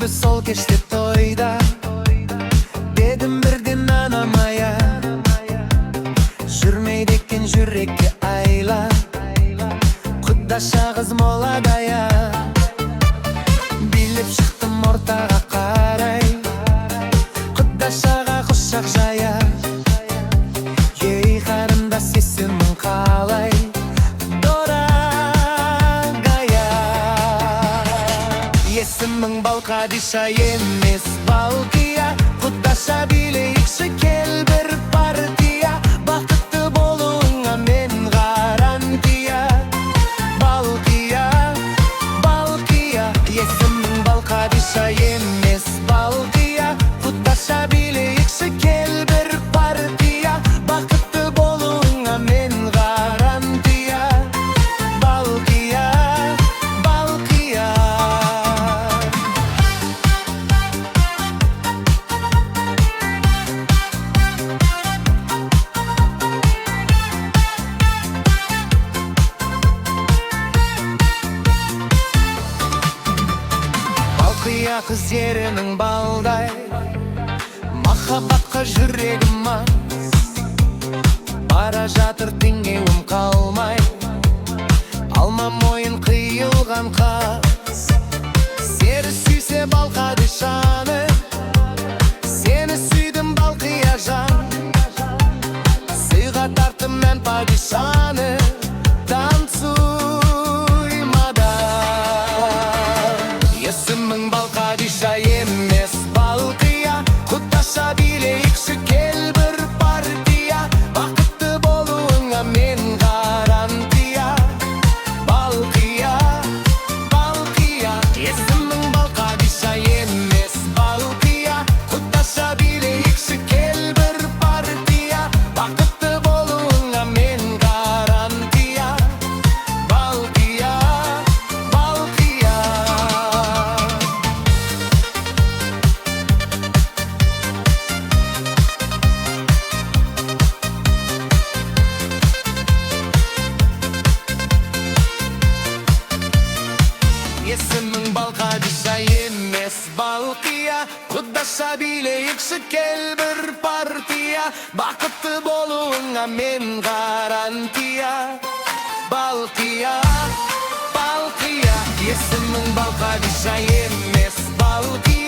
Biz sol kechdi to'yda dedim birden anamaya, жүрмейді екен жүрекке айла, құдаша қыз моладая. Билеп шықтым ортаға қарай, құдашаға құшақ жая. Ей қарындас есімің қалай, дорогая. Есімің Балқадиша емес Балқия, құдаша билейікші кел бір партия. Бақытты болуыңа мен гарантия. Балқия, Балқия. Есімің Балқадиша емес Балқия, құдаша билейікші кел бір партия. Бақытты болуыңа мен гарантия. Балқия, Балқия. Балқия қыз ерінің балдай, махаббатқа жүрегім мас. Бара жатыр теңеуім қалмай, алма мойын қиылған қас. Сені сүйсе Балқадишаны, сені сүйдім Балқия жан. Сыйға тарттым мен падишаны, танцуй мадам. Есімің Балқадиша емес Балқия, құдаша билейікші кел бір партия. Бақытты болуыңа мен гарантия. Балқия, Балқия. Есімің Балқадиша емес Балқия, құдаша билейікші кел бір партия. Бақытты болуыңа мен гарантия. Балқия, Балқия. Есімің Балқадиша емес Балқия, құдаша билейікші кел бір партия. Бақытты болуыңа мен гарантия. Балқия, Балқия. Есімің Балқадиша емес Балқия.